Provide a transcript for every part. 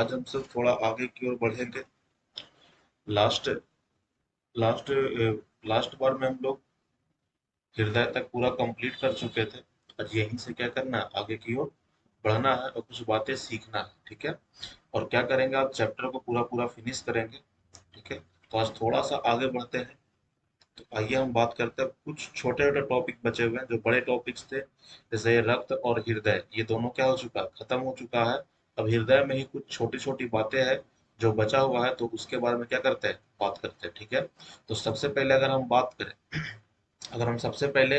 आज हम सब थोड़ा आगे की ओर बढ़ेंगे। लास्ट लास्ट लास्ट बार में हम लोग हृदय तक पूरा कंप्लीट कर चुके थे। आज यहीं से क्या करना है, आगे की ओर बढ़ना है और कुछ बातें सीखना है। ठीक है। और क्या करेंगे, आप चैप्टर को पूरा पूरा फिनिश करेंगे। ठीक है। तो आज थोड़ा सा आगे बढ़ते हैं। तो आइए हम बात करते हैं, कुछ छोटे छोटे टॉपिक बचे हुए हैं जो बड़े टॉपिक्स थे, जैसे रक्त और हृदय, ये दोनों क्या हो चुका है, खत्म हो चुका है। अब हृदय में ही कुछ छोटी छोटी बातें हैं जो बचा हुआ है, तो उसके बारे में क्या करते हैं, बात करते हैं। ठीक है। तो सबसे पहले अगर हम बात करें, अगर हम सबसे पहले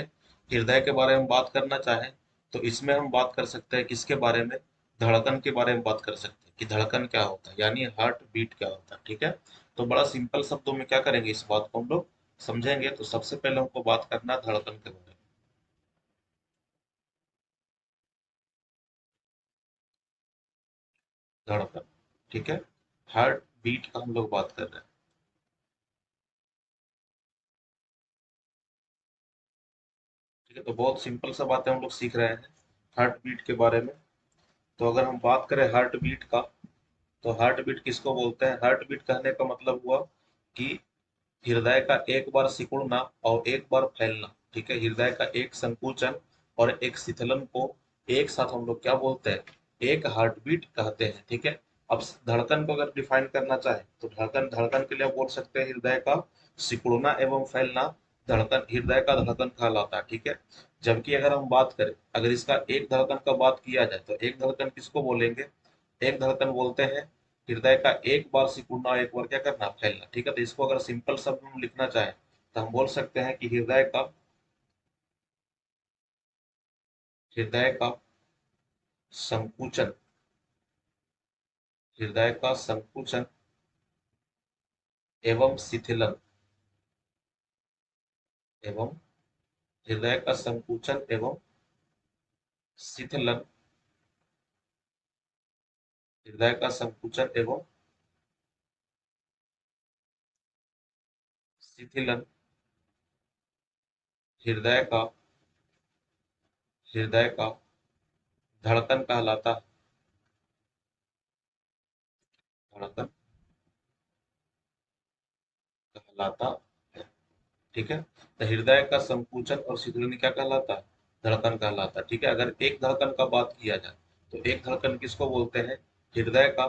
हृदय के बारे में बात करना चाहें, तो इसमें हम बात कर सकते हैं किसके बारे में, धड़कन के बारे में बात कर सकते हैं कि धड़कन क्या होता है, यानी हार्ट बीट क्या होता है। ठीक है। तो बड़ा सिंपल शब्दों में क्या करेंगे, इस बात को हम लोग समझेंगे। तो सबसे पहले हमको बात करना है धड़कन के बारे में। धड़कन। ठीक है। हार्ट बीट का हम लोग बात कर रहे हैं। ठीक है। तो बहुत सिंपल सा बातें हम लोग सीख रहे हैं हार्ट बीट के बारे में। तो अगर हम बात करें हार्ट बीट का, तो हार्ट बीट किसको बोलते हैं, हार्ट बीट कहने का मतलब हुआ कि हृदय का एक बार सिकुड़ना और एक बार फैलना। ठीक है। हृदय का एक संकुचन और एक शिथिलन को एक साथ हम लोग क्या बोलते हैं, एक हार्ट बीट कहते हैं। ठीक है। अब धड़कन को अगर डिफाइन करना चाहे, तो धड़कन धड़कन के लिए आप बोल सकते हैं हृदय का सिकुड़ना एवं फैलना धड़कन, हृदय का धड़कन कहलाता है। ठीक है। जबकि अगर हम बात करें, अगर इसका एक धड़कन का बात किया जाए, तो एक धड़कन किसको बोलेंगे, एक धड़कन बोलते हैं हृदय का एक बार सिकुड़ना, एक बार क्या करना, फैलना। ठीक है। तो इसको अगर सिंपल शब्द में लिखना चाहें, तो हम बोल सकते हैं कि हृदय का संकुचन, हृदय का संकुचन एवं शिथिलन, एवं हृदय का संकुचन एवं शिथिलन, हृदय का संकुचन एवं शिथिलन हृदय का, हृदय का धड़कन कहलाता है, धड़कन कहलाता है। ठीक है। तो हृदय का संकुचन और शिथिलन क्या कहलाता है, धड़कन कहलाता है। ठीक है। अगर एक धड़कन का बात किया जाए, तो एक धड़कन किसको बोलते हैं, हृदय का,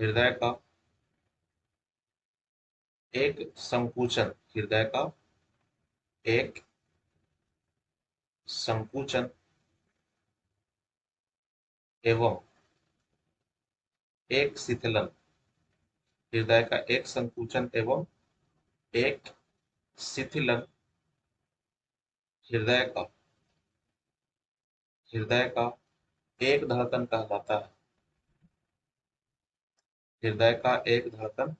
हृदय का एक संकुचन, हृदय का एक संकुचन एवं एक शिथिलन, हृदय का एक संकुचन एवं एक शिथिलन हृदय का, हृदय का एक धड़कन कहलाता है, हृदय का एक धड़कन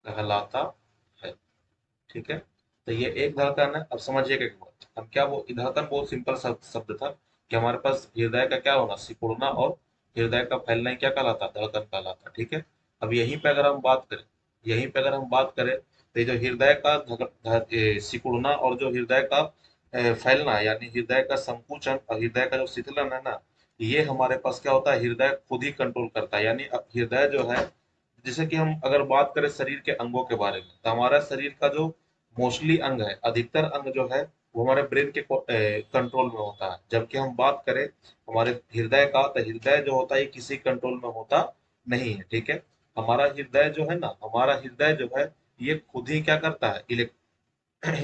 कहलाता है। ठीक है। तो ये एक धड़कन है। अब समझिएगा एक बात, हम क्या वो धड़कन बहुत सिंपल शब्द था कि हमारे पास हृदय का क्या होना, सिकुड़ना, और हृदय का फैलना ही क्या कहलाता, धड़कन कहलाता। ठीक है। अब यहीं पे अगर हम बात करें, यहीं पे अगर हम बात करें, तो ये जो हृदय का सिकुड़ना और जो हृदय का फैलना, यानी हृदय का संकुचन और हृदय का जो शिथिलन है ना, ये हमारे पास क्या होता है, हृदय खुद ही कंट्रोल करता है। यानी अब हृदय जो है, जैसे कि हम अगर बात करें शरीर के अंगों के बारे में, तो हमारा शरीर का जो मोस्टली अंग है, अधिकतर अंग जो है, वो हमारे ब्रेन के कंट्रोल में होता है। जबकि हम बात करें हमारे हृदय का, तो हृदय जो होता है ये किसी कंट्रोल में होता नहीं है। ठीक है। हमारा हृदय जो है ना, हमारा हृदय जो है, ये खुद ही क्या करता है,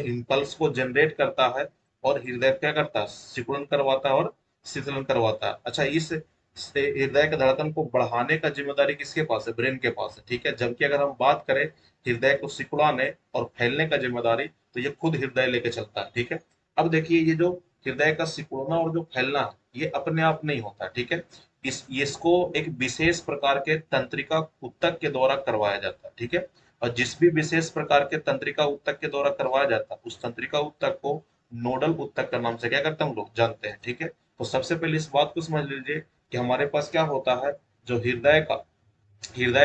इम्पल्स को जनरेट करता है, और हृदय क्या करता है, सिकुड़न करवाता है और शीतलन करवाता है। अच्छा, इस से हृदय के धड़कन को बढ़ाने का जिम्मेदारी किसके पास है, ब्रेन के पास है। ठीक है। जबकि अगर हम बात करें हृदय को सिकुड़ाने और फैलने का जिम्मेदारी, तो ये खुद हृदय लेके चलता है। ठीक है। अब देखिए, ये जो हृदय का सिकुड़ना और जो फैलना है, ये अपने आप नहीं होता। ठीक है। इसको एक विशेष प्रकार के तंत्रिका ऊतक के द्वारा करवाया जाता है। ठीक है। और जिस भी विशेष प्रकार के तंत्रिका ऊतक के द्वारा करवाया जाता है, उस तंत्रिका ऊतक को नोडल ऊतक का नाम से क्या करते हैं हम लोग जानते हैं। ठीक है। तो सबसे पहले इस बात को समझ लीजिए कि हमारे पास क्या होता है, जो हृदय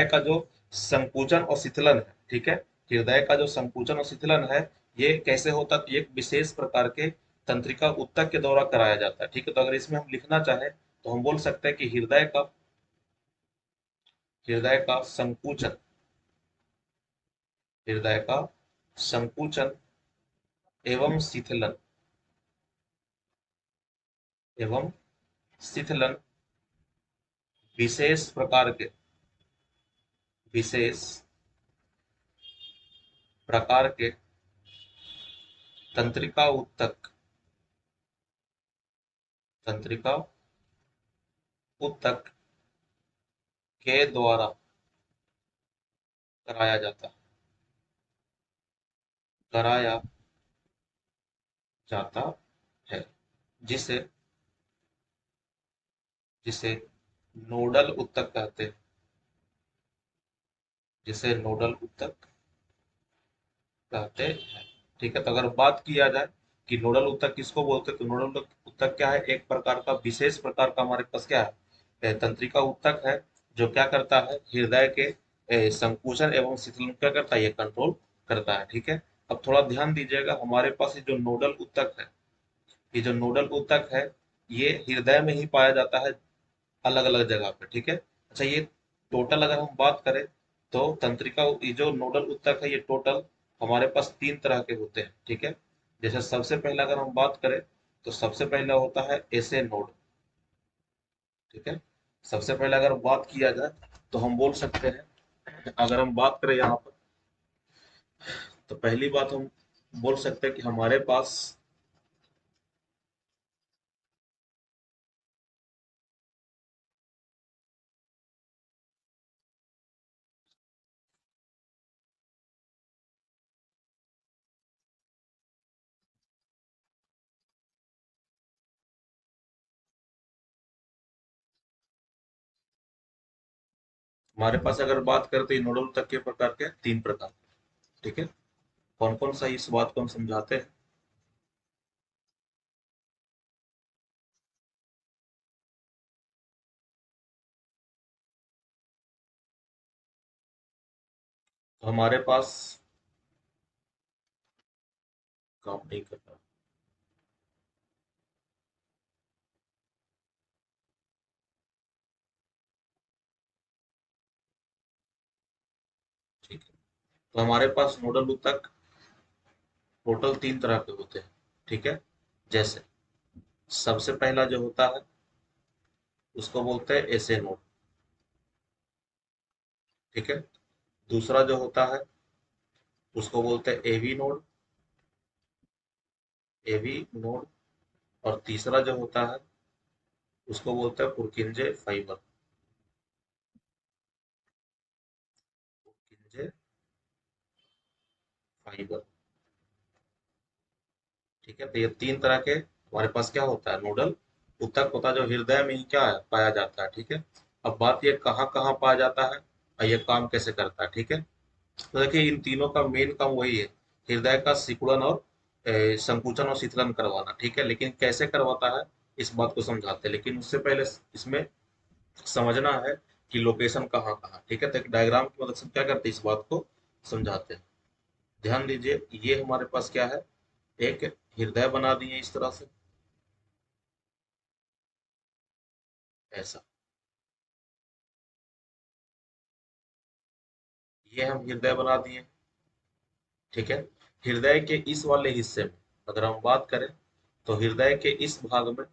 का जो संकुचन और शिथिलन है। ठीक है। हृदय का जो संकुचन और शिथिलन है, ये कैसे होता है, तो एक विशेष प्रकार के तंत्रिका ऊतक के द्वारा कराया जाता है। ठीक है। तो अगर इसमें हम लिखना चाहें, तो हम बोल सकते हैं कि हृदय का संकुचन, हृदय का संकुचन एवं शिथिलन, एवं शिथिलन विशेष प्रकार के, विशेष प्रकार के तंत्रिका ऊतक, तंत्रिका ऊतक के द्वारा कराया जाता, कराया जाता है, जिसे जिसे नोडल ऊतक कहते हैं, जिसे नोडल ऊतक कहते हैं। ठीक है, तो अगर बात किया जाए कि नोडल ऊतक किसको बोलते हैं, तो नोडल ऊतक क्या है, एक प्रकार का विशेष प्रकार का हमारे पास क्या है, तंत्रिका ऊतक है, जो क्या करता है, हृदय के संकुचन एवं शिथिलन क्या करता है, ये कंट्रोल करता है। ठीक है, अब थोड़ा ध्यान दीजिएगा, हमारे पास ये जो नोडल ऊतक है, ये जो नोडल ऊतक है, ये हृदय में ही पाया जाता है, अलग अलग जगह पे। ठीक है, अच्छा ये टोटल अगर हम बात करें, तो तंत्रिका ये जो नोडल ऊतक है, ये टोटल हमारे पास तीन तरह के होते हैं। ठीक है, जैसे सबसे पहला अगर हम बात करें, तो सबसे पहला होता है एसे नोड। ठीक है, सबसे पहले अगर बात किया जाए, तो हम बोल सकते हैं, अगर हम बात करें यहाँ पर, तो पहली बात हम बोल सकते हैं कि हमारे पास अगर बात करें, तो ये नोडल ऊतक के प्रकार के तीन प्रकार। ठीक है, कौन कौन सा, इस बात को हम समझाते हैं। तो हमारे पास काम नहीं करता। ठीक है, तो हमारे पास नोडल ऊतक टोटल तीन तरह के होते हैं। ठीक है, जैसे सबसे पहला जो होता है, उसको बोलते हैं एसे नोड। ठीक है, दूसरा जो होता है, उसको बोलते हैं एवी नोड, एवी नोड। और तीसरा जो होता है, उसको बोलते हैं पुरकिंजे फाइबर, पुरकिंजे फाइबर। ठीक है, तो ये तीन तरह के हमारे पास क्या होता है, नोडल ऊतक होता है, जो हृदय में ही क्या है, पाया जाता है। ठीक है, अब बात ये कहाँ कहाँ पाया जाता है और ये काम कैसे करता है। ठीक है, तो देखिए इन तीनों का मेन काम वही है, हृदय का सिकुड़न और संकुचन और शीतलन करवाना। ठीक है, लेकिन कैसे करवाता है, इस बात को समझाते हैं, लेकिन उससे पहले इसमें समझना है कि लोकेशन कहाँ कहाँ। ठीक है, तो एक डायग्राम की मदद से क्या करते हैं, इस बात को समझाते हैं। ध्यान दीजिए, ये हमारे पास क्या है, एक हृदय बना दिए इस तरह से, ऐसा, ये हम हृदय बना दिए। ठीक है, हृदय के इस वाले हिस्से में अगर हम बात करें, तो हृदय के इस भाग में,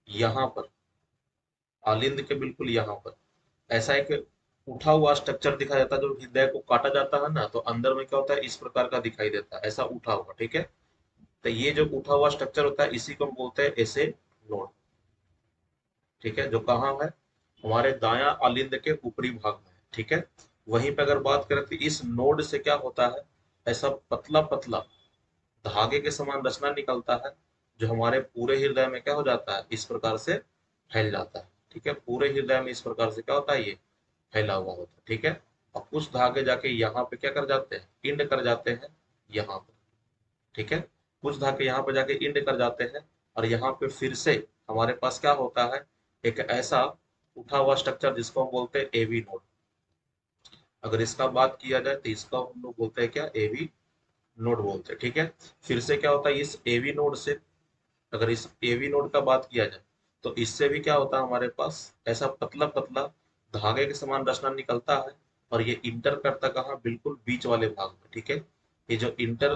यहाँ पर आलिंद के बिल्कुल यहाँ पर ऐसा एक उठा हुआ स्ट्रक्चर दिखाया जाता है, जो हृदय को काटा जाता है ना, तो अंदर में क्या होता है, इस प्रकार का दिखाई देता है, ऐसा उठा हुआ। ठीक है, तो ये जो उठा हुआ स्ट्रक्चर होता है, इसी को हम बोलते हैं एसे नोड। ठीक है, जो कहाँ है, हमारे दायां आलिंद के ऊपरी भाग में है। ठीक है, वहीं पे अगर बात करें, तो इस नोड से क्या होता है, ऐसा पतला पतला धागे के समान रचना निकलता है, जो हमारे पूरे हृदय में क्या हो जाता है, इस प्रकार से फैल जाता है। ठीक है, पूरे हृदय में इस प्रकार से क्या होता है, ये फैला हुआ होता है। ठीक है, और कुछ धागे जाके यहाँ पे क्या कर जाते हैं, इंड कर जाते हैं यहाँ पर। ठीक है, कुछ धागे यहाँ पे जाके इंड कर जाते हैं, और यहाँ पे फिर से हमारे पास क्या होता है, एक ऐसा उठा हुआ स्ट्रक्चर, जिसको हम बोलते हैं एवी नोड। अगर इसका बात किया जाए, तो इसका हम लोग बोलते हैं क्या, एवी नोड बोलते हैं। ठीक है, फिर से क्या होता है, इस एवी नोड से, अगर इस एवी नोड का बात किया जाए, तो इससे भी क्या होता है, हमारे पास ऐसा पतला पतला धागे के समान रचना निकलता है, और ये इंटर करता कहाँ, बिल्कुल बीच वाले भाग में। ठीक है, ये जो इंटर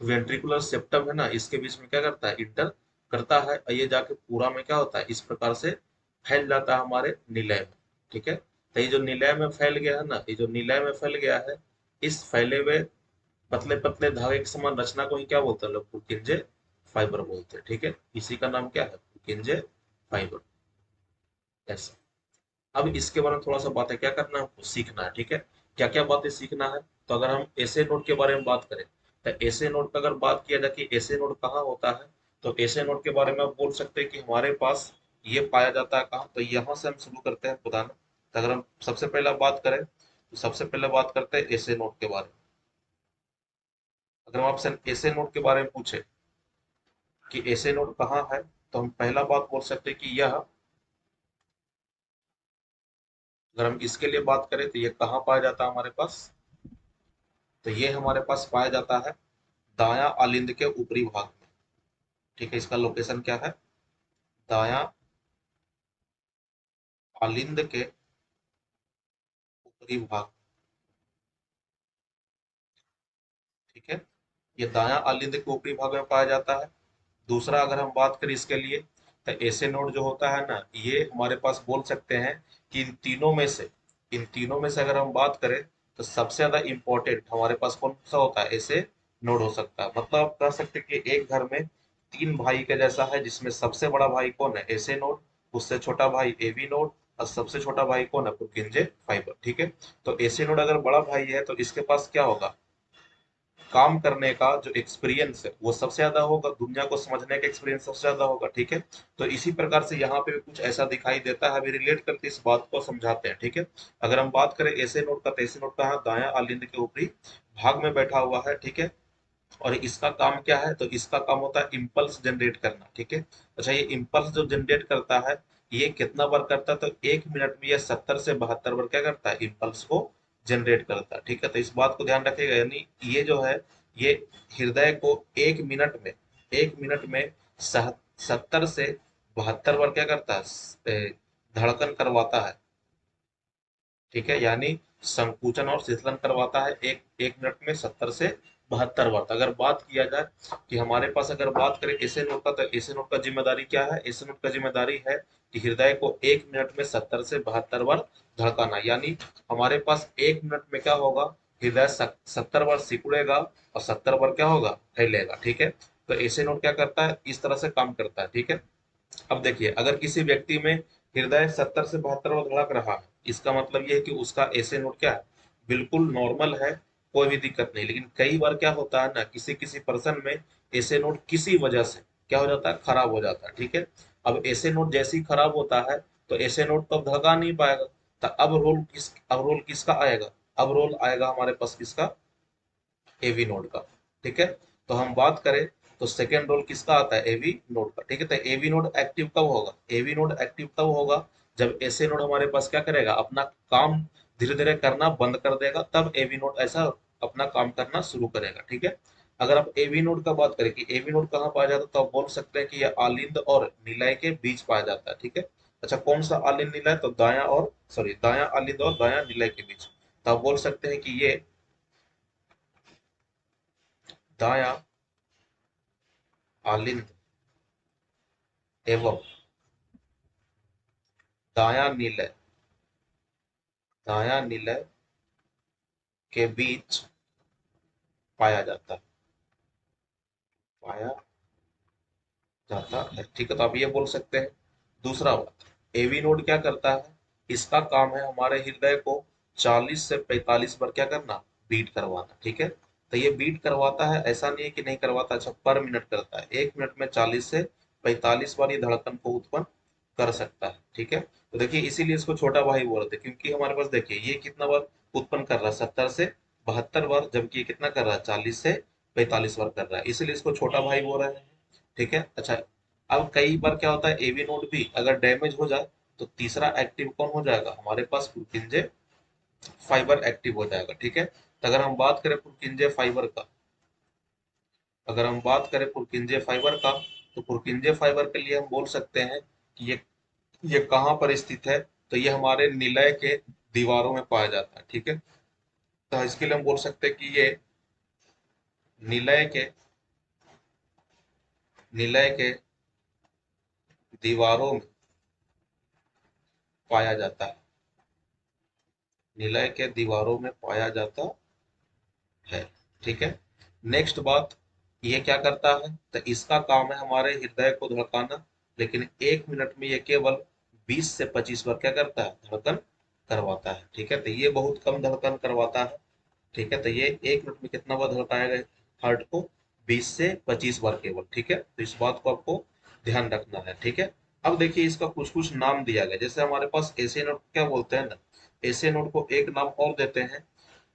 वेंट्रिकुलर सेप्टम है ना, इसके बीच में क्या करता है, इंटर करता है, और ये जाके पूरा में क्या होता है, इस प्रकार से फैल जाता है हमारे निलय में। ठीक है, तो ये जो निलय में फैल गया है ना, ये जो निलय में फैल गया है, इस फैले हुए पतले पतले धागे के समान रचना को ही क्या बोलते हैं लोग, पुरकिंजे फाइबर बोलते हैं। ठीक है, इसी का नाम क्या है, पुरकिंजे फाइबर। ऐसा। अब इसके बारे में थोड़ा सा बात है, क्या करना है हमको, सीखना है। ठीक है, क्या क्या बातें सीखना है। तो अगर हम ऐसे नोड के बारे में बात करें, तो ऐसे नोड पर अगर बात किया जाए कि ऐसे नोड कहाँ होता है, तो ऐसे नोड के बारे में आप बोल सकते हैं कि हमारे पास ये पाया जाता है कहाँ। तो यहाँ से हम शुरू करते हैं बताना। तो अगर हम सबसे पहला बात करें, तो सबसे पहले बात करते हैं ऐसे नोड के बारे में। अगर हम आपसे ऐसे नोड के बारे में पूछे कि ऐसे नोड कहाँ है, तो हम पहला बात बोल सकते हैं कि यह, अगर हम इसके लिए बात करें तो ये कहाँ पाया जाता है हमारे पास, तो ये हमारे पास पाया जाता है दायां आलिंद के ऊपरी भाग में। ठीक है, इसका लोकेशन क्या है, दायां आलिंद के ऊपरी भाग। ठीक है, ये दायां आलिंद के ऊपरी भाग में पाया जाता है। दूसरा अगर हम बात करें इसके लिए, तो ऐसे नोड जो होता है ना, ये हमारे पास बोल सकते हैं कि इन तीनों में से अगर हम बात करें, तो सबसे ज्यादा इंपॉर्टेंट हमारे पास कौन सा होता है, ऐसे नोड हो सकता है। मतलब आप कह सकते हैं कि एक घर में तीन भाई के जैसा है, जिसमें सबसे बड़ा भाई कौन है, ऐसे नोड, उससे छोटा भाई एवी नोड, और सबसे छोटा भाई कौन है, पुरकिंजे फाइबर। ठीक है, तो ऐसे नोड अगर बड़ा भाई है, तो इसके पास क्या होगा, काम करने का जो एक्सपीरियंस है वो सबसे ज्यादा होगा, दुनिया को समझने का एक्सपीरियंस सबसे ज्यादा होगा। ठीक है, तो इसी प्रकार से यहाँ पे भी कुछ ऐसा दिखाई देता है, अभी रिलेट करके इस बात को समझाते हैं। ठीक है, अगर हम बात करें ऐसे नोट का, तो ऐसे नोट का दायां आलिंद के ऊपरी भाग में बैठा हुआ है। ठीक है, और इसका काम क्या है, तो इसका काम होता है इम्पल्स जनरेट करना। ठीक है, अच्छा, ये इम्पल्स जो जनरेट करता है, ये कितना बार करता है, तो 1 मिनट में ये 70 से 72 बार क्या करता है, इम्पल्स को जनरेट करता है। ठीक है, तो इस बात को ध्यान रखिएगा, यानी ये जो है, ये हृदय को 1 मिनट में 70 से 72 बार क्या करता है, धड़कन करवाता है। ठीक है, यानी संकुचन और शीतलन करवाता है एक एक मिनट में 70 से 72 बार। तो अगर बात किया जाए कि हमारे पास अगर बात करें एसे नोट का, तो एसे नोट का जिम्मेदारी क्या है, एसे नोट का जिम्मेदारी है कि हृदय को 1 मिनट में 70 से 72 बार धड़काना। यानी हमारे पास 1 मिनट में क्या होगा, हृदय 70 बार सिकुड़ेगा, और 70 बार क्या होगा, फैलेगा। ठीक है, तो एसे नोट क्या करता है, इस तरह से काम करता है। ठीक है, अब देखिए, अगर किसी व्यक्ति में हृदय 70 से 72 धड़क रहा है, इसका मतलब यह है कि उसका ऐसे नोट क्या है, बिल्कुल नॉर्मल है, कोई भी दिक्कत नहीं। लेकिन कई बार क्या होता है ना, किसी किसी पर्सन में ऐसे नोट किसी वजह से क्या हो जाता है, खराब हो जाता है। ठीक है, अब ऐसे नोट जैसे ही खराब होता है, तो ऐसे नोट तो अब धड़का नहीं पाएगा। तो अब रोल किसका आएगा, अब रोल आएगा हमारे पास किसका, एवी नोड का। ठीक है, तो हम बात करें, तो सेकेंड रोल किसका आता है, एवी नोड का। ठीक है, तो एवी नोड एक्टिव कब होगा, एवी नोड एक्टिव तब होगा जब एसे नोड हमारे पास क्या करेगा, अपना काम धीरे धीरे करना बंद कर देगा, तब एवी नोड ऐसा अपना काम करना शुरू करेगा। ठीक है, अगर आप एवी नोड का बात करें कि एवी नोड कहाँ पाया जाता है, तो आप बोल सकते हैं कि यह आलिंद और निलय के बीच पाया जाता है। ठीक है, अच्छा, कौन सा आलिंद निलय, तो दायां आलिंद और दायां निलय के बीच। तो आप बोल सकते हैं कि ये दायां आलिंद एवं दायां निलय दायां निलय के बीच पाया जाता है, पाया जाता है। ठीक है, तो आप ये बोल सकते हैं। दूसरा बात, एवी नोड क्या करता है, इसका काम है हमारे हृदय को 40 से 45 बार क्या करना, बीट करवाना। ठीक है, तो ये बीट करवाता है, ऐसा नहीं है कि नहीं करवाता। अच्छा, पर मिनट करता है, 1 मिनट में 40 से 45 बार ये धड़कन को उत्पन्न कर सकता है। ठीक है, तो देखिए, इसीलिए इसको छोटा भाई बोल रहे थे, क्योंकि हमारे पास देखिए ये कितना बार उत्पन्न कर रहा है, 70 से 72 बार, जबकि ये कितना कर रहा है, 40 से 45 बार कर रहा है, इसीलिए इसको छोटा भाई बोल रहे हैं। ठीक है, अच्छा, अब कई बार क्या होता है, एवी नोड भी अगर डैमेज हो जाए, तो तीसरा एक्टिव कौन हो जाएगा, हमारे पास पुरकिंजे फाइबर एक्टिव हो जाएगा। ठीक है, तो अगर हम बात करें पुरकिंजे फाइबर का, अगर हम बात करें पुरकिंजे फाइबर का, तो पुरकिंजे फाइबर के लिए हम बोल सकते हैं कि ये कहाँ पर स्थित है, तो ये हमारे निलय के दीवारों में पाया जाता है। ठीक है, तो इसके लिए हम बोल सकते हैं कि ये निलय के निलय के दीवारों में पाया जाता है, निलय के दीवारों में पाया जाता है। ठीक है, नेक्स्ट बात, ये क्या करता है, तो इसका काम है हमारे हृदय को धड़काना, लेकिन 1 मिनट में ये केवल 20 से 25 बार क्या करता है, धड़कन करवाता है। ठीक है, तो ये बहुत कम धड़कन करवाता है। ठीक है, तो ये 1 मिनट में कितना बार धड़काएगा हार्ट को, 20 से 25 बार केवल। ठीक है, तो इस बात को आपको ध्यान रखना है। ठीक है, अब देखिए इसका कुछ कुछ नाम दिया गया, जैसे हमारे पास एसे नोड क्या बोलते हैं ना, एसे नोड को एक नाम और देते हैं,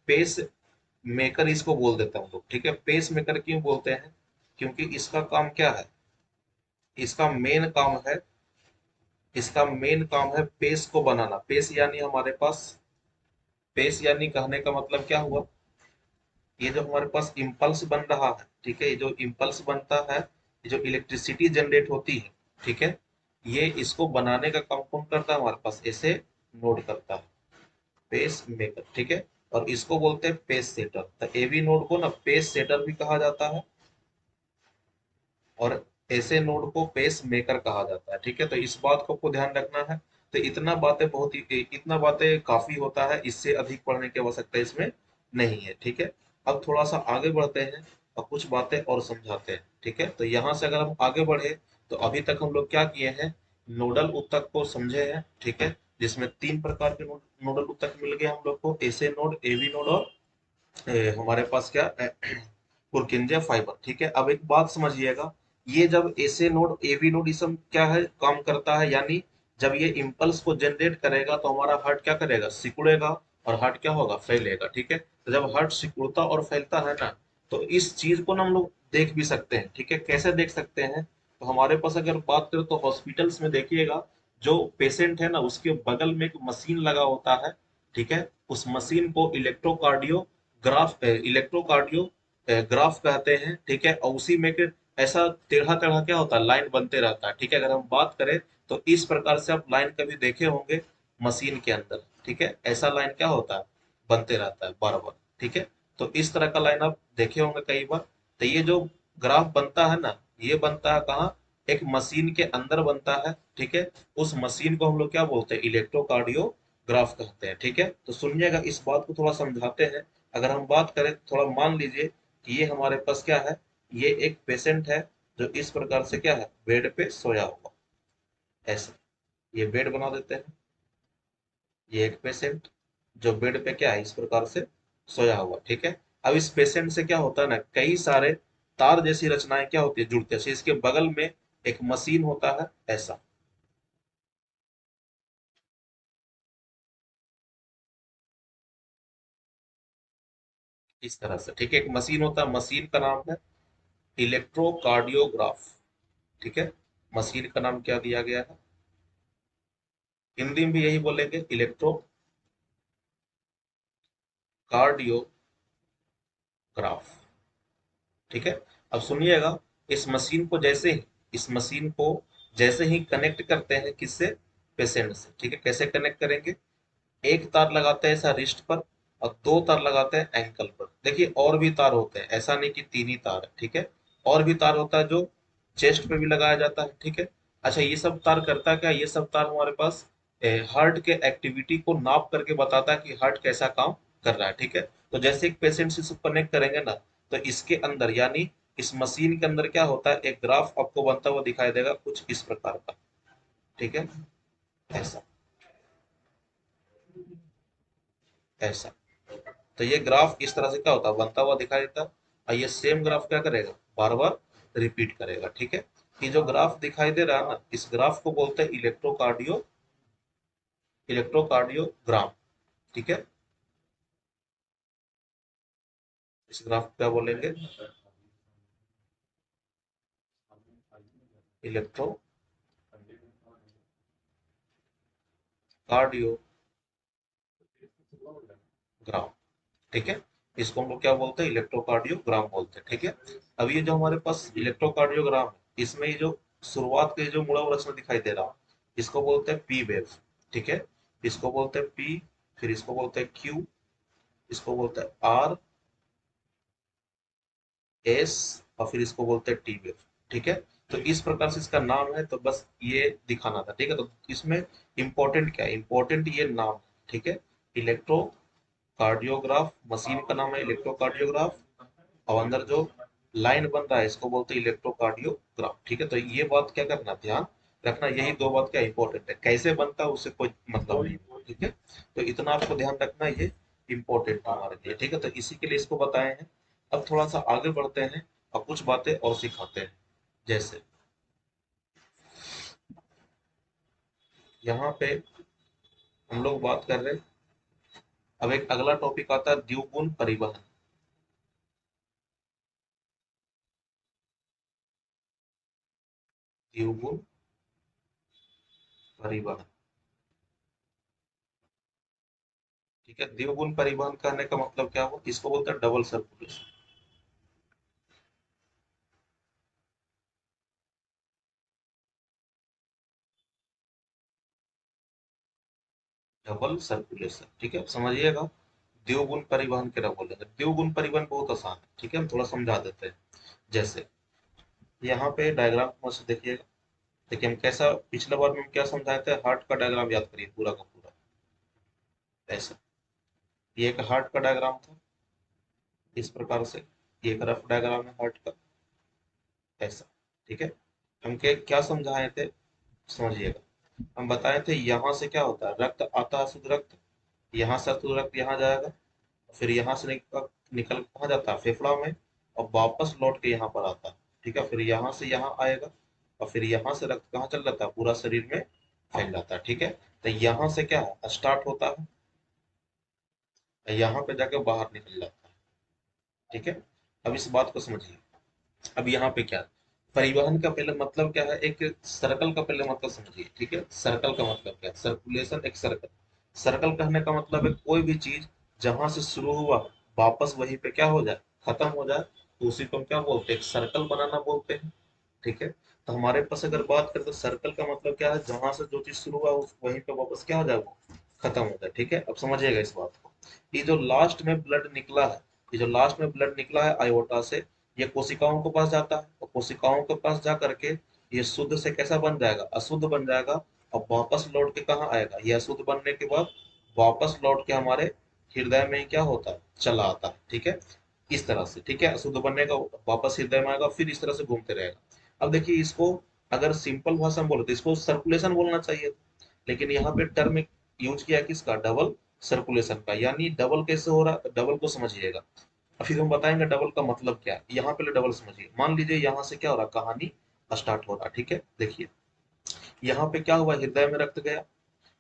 पेस मेकर इसको बोल देते हैं हम लोग। ठीक है, पेस मेकर क्यों बोलते हैं, क्योंकि इसका काम क्या है, इसका मेन काम है, इसका मेन काम है पेस को बनाना। पेस यानी हमारे पास, पेस यानी कहने का मतलब क्या हुआ, ये जो हमारे पास इम्पल्स बन रहा है, ठीक है, ये जो इम्पल्स बनता है, ये जो इलेक्ट्रिसिटी जनरेट होती है, ठीक है, ये इसको बनाने का काम कौन करता है, हमारे पास ऐसे नोड करता है, पेस मेकर। ठीक है, और इसको बोलते हैं पेस सेटर। तो एवी नोड को ना पेस सेटर भी कहा जाता है, और ऐसे नोड को पेस मेकर कहा जाता है। ठीक है, तो इस बात को आपको ध्यान रखना है। तो इतना बातें बहुत ही, इतना बातें काफी होता है, इससे अधिक पढ़ने की आवश्यकता इसमें नहीं है। ठीक है, अब थोड़ा सा आगे बढ़ते हैं और कुछ बातें और समझाते हैं। ठीक है, तो यहाँ से अगर हम आगे बढ़े, तो अभी तक हम लोग क्या किए हैं, नोडल ऊतक को समझे हैं। ठीक है, जिसमें 3 प्रकार के नोडल ऊतक मिल गए हम लोग को, एसे नोड, एवी नोड और हमारे पास क्या पुरकिंजे फाइबर। ठीक है, अब एक बात समझिएगा, ये जब एसे नोड, एवी नोड, ये सब क्या है, काम करता है, यानी जब ये इम्पल्स को जनरेट करेगा तो हमारा हार्ट क्या करेगा, सिकुड़ेगा, और हार्ट क्या होगा, फैलेगा। ठीक है, तो जब हार्ट सिकुड़ता और फैलता है ना, तो इस चीज को ना हम लोग देख भी सकते हैं। ठीक है, कैसे देख सकते हैं, तो हमारे पास अगर बात करें तो हॉस्पिटल्स में देखिएगा, जो पेशेंट है ना उसके बगल में एक मशीन लगा होता है। ठीक है, उस मशीन को इलेक्ट्रोकार्डियोग्राफ कहते हैं। ठीक है, और उसी में ऐसा टेढ़ा टेढ़ा क्या होता है, लाइन बनते रहता है। ठीक है, अगर हम बात करें तो इस प्रकार से आप लाइन कभी देखे होंगे मशीन के अंदर। ठीक है, ऐसा लाइन क्या होता है, बनते रहता है बार बार। ठीक है, तो इस तरह का लाइन आप देखे होंगे कई बार। तो ये जो ग्राफ बनता है ना, ये बनता है कहाँ, एक मशीन के अंदर बनता है। ठीक है, उस मशीन को हम लोग क्या बोलते हैं, इलेक्ट्रोकार्डियोग्राफ कहते हैं। ठीक है, तो सुनिएगा, इस बात को थोड़ा समझाते हैं। अगर हम बात करें, थोड़ा मान लीजिए कि ये हमारे पास क्या है, ये एक पेशेंट है जो इस प्रकार से क्या है, बेड पे सोया हुआ, ऐसे, ये बेड बना देते हैं, ये एक पेशेंट जो बेड पे क्या है, इस प्रकार से सोया हुआ। ठीक है, अब इस पेशेंट से क्या होता है ना, कई सारे तार जैसी रचनाएं क्या होती है, जुड़ती है। इसके बगल में एक मशीन होता है, ऐसा, इस तरह से। ठीक है, एक मशीन होता है, मशीन का नाम है इलेक्ट्रोकार्डियोग्राफ। ठीक है, मशीन का नाम क्या दिया गया है, हिंदी में भी यही बोलेंगे, इलेक्ट्रोकार्डियोग्राफ। ठीक है, अब सुनिएगा, इस मशीन को जैसे ही कनेक्ट करते हैं, किससे, पेशेंट से। ठीक है, कैसे कनेक्ट करेंगे, एक तार लगाते हैं ऐसा रिस्ट पर, और 2 तार लगाते हैं एंकल पर। देखिए और भी तार होते हैं, ऐसा नहीं कि 3 ही तार है। ठीक है, और भी तार होता है जो चेस्ट पे भी लगाया जाता है। ठीक है, अच्छा, ये सब तार करता क्या, ये सब तार हमारे पास हार्ट के एक्टिविटी को नाप करके बताता है कि हार्ट कैसा काम कर रहा है। ठीक है, तो जैसे एक पेशेंट से कनेक्ट करेंगे ना, तो इसके अंदर यानी इस मशीन के अंदर क्या होता है, एक ग्राफ आपको बनता हुआ दिखाई देगा कुछ इस प्रकार का। ठीक है, ऐसा, ऐसा, तो ये ग्राफ इस तरह से क्या होता है, बनता हुआ दिखाई देता है। और ये सेम ग्राफ क्या करेगा, बार बार रिपीट करेगा। ठीक है, ये जो ग्राफ दिखाई दे रहा है ना, इस ग्राफ को बोलते हैं इलेक्ट्रोकार्डियोग्राम। ठीक है, इस ग्राफ को क्या बोलेंगे, इलेक्ट्रोकार्डियोग्राम। ठीक है, इसको हम लोग क्या बोलते हैं, इलेक्ट्रोकार्डियोग्राम बोलते हैं। ठीक है, अब ये जो हमारे पास इलेक्ट्रोकार्डियोग्राम है, इसमें ये जो शुरुआत के जो मूलावरचना दिखाई दे रहा, इसको बोलते हैं पी वेव। ठीक है, इसको बोलते हैं पी, फिर इसको बोलते हैं क्यू, इसको बोलते हैं आर, एस, और फिर इसको बोलते हैं टी वेव। ठीक है, तो इस प्रकार से इसका नाम है, तो बस ये दिखाना था। ठीक है, तो इसमें इंपॉर्टेंट क्या है, इंपॉर्टेंट ये नाम है। ठीक है, इलेक्ट्रो कार्डियोग्राफ, मशीन का नाम है इलेक्ट्रोकार्डियोग्राफ, और अंदर जो लाइन बन रहा है इसको बोलते हैं इलेक्ट्रोकार्डियोग्राफ। ठीक है, तो ये बात क्या करना, ध्यान रखना, यही दो बात क्या इंपॉर्टेंट है, कैसे बनता है उससे कोई मतलब नहीं। ठीक है, तो इतना आपको ध्यान रखना, ये इंपॉर्टेंट है हमारे लिए। ठीक है, तो इसी के लिए इसको बताए हैं। अब थोड़ा सा आगे बढ़ते हैं और कुछ बातें और सिखाते हैं। जैसे यहाँ पे हम लोग बात कर रहे हैं, अब एक अगला टॉपिक आता है द्विगुण परिवहन। द्विगुण परिवहन। ठीक है, द्विगुण परिवहन करने का मतलब क्या हुआ, इसको बोलते हैं डबल सर्कुलेशन। डबल सर्कुलेशन, ठीक है, समझिएगा। द्विगुण परिवहन क्या बोलेंगे, द्विगुण परिवहन बहुत आसान है। ठीक है, हम थोड़ा समझा देते हैं। जैसे यहाँ पे डायग्राम मस्त देखिएगा। देखिए हम कैसा, पिछले बार में हम क्या समझाए थे, हार्ट का डायग्राम याद करिए पूरा का पूरा। ऐसा, ये एक हार्ट का डायग्राम था, इस प्रकार से। ये एक रफ डायग्राम है हार्ट का, ऐसा। ठीक है, हम क्या समझाए थे, समझिएगा। हम बताए थे यहाँ से क्या होता है, रक्त आता है, शुद्ध रक्त, यहाँ से शुद्ध रक्त यहाँ जाएगा, फिर यहाँ से निकल निकल कहाँ जाता है, फेफड़ा में, और वापस लौट के यहाँ पर आता है। ठीक है, फिर यहाँ से यहाँ आएगा, और फिर यहाँ से रक्त कहाँ चल जाता है, पूरा शरीर में फैल जाता है। ठीक है, तो यहाँ से क्या है, स्टार्ट होता है, यहाँ पे जाके बाहर निकल जाता है। ठीक है, अब इस बात को समझिए। अब यहाँ पे क्या है? परिवहन का पहले मतलब क्या है, एक सर्कल का पहले मतलब समझिए। ठीक है, सर्कल का मतलब क्या है, सर्कुलेशन, एक सर्कल। सर्कल कहने का मतलब है कोई भी चीज जहां से शुरू हुआ वापस वहीं पे क्या हो जाए, खत्म हो जाए, तो उसी को हम क्या बोलते हैं, एक सर्कल बनाना बोलते हैं। ठीक है, तो हमारे पास अगर बात करें तो सर्कल का मतलब क्या है, जहां से जो चीज शुरू हुआ वहीं पे वापस क्या हो जाए, वो खत्म हो जाए। ठीक है, अब समझिएगा इस बात को। ये जो लास्ट में ब्लड निकला है, ये जो लास्ट में ब्लड निकला है आयोटा से, ये कोशिकाओं के पास जाता है, और कोशिकाओं के पास जा करके ये शुद्ध से कैसा बन जाएगा, अशुद्ध बन जाएगा, और वापस लौट के कहाँ आएगा, ये अशुद्ध बनने के बाद वापस लौट के हमारे हृदय में ही क्या होता है, चला आता है। ठीक है, इस तरह से। ठीक है, अशुद्ध बनने का वापस हृदय में आएगा, फिर इस तरह से घूमते रहेगा। अब देखिए इसको अगर सिंपल भाषा में बोले तो इसको सर्कुलेशन बोलना चाहिए, लेकिन यहाँ पे टर्म यूज किया किसका, डबल सर्कुलेशन का। यानी डबल कैसे हो रहा है, डबल को समझिएगा, फिर हम बताएंगे डबल का मतलब क्या है। यहाँ पहले डबल समझिए, मान लीजिए यहाँ से क्या हो रहा, कहानी स्टार्ट हो रहा। ठीक है, देखिए यहाँ पे क्या हुआ, हृदय में रक्त गया,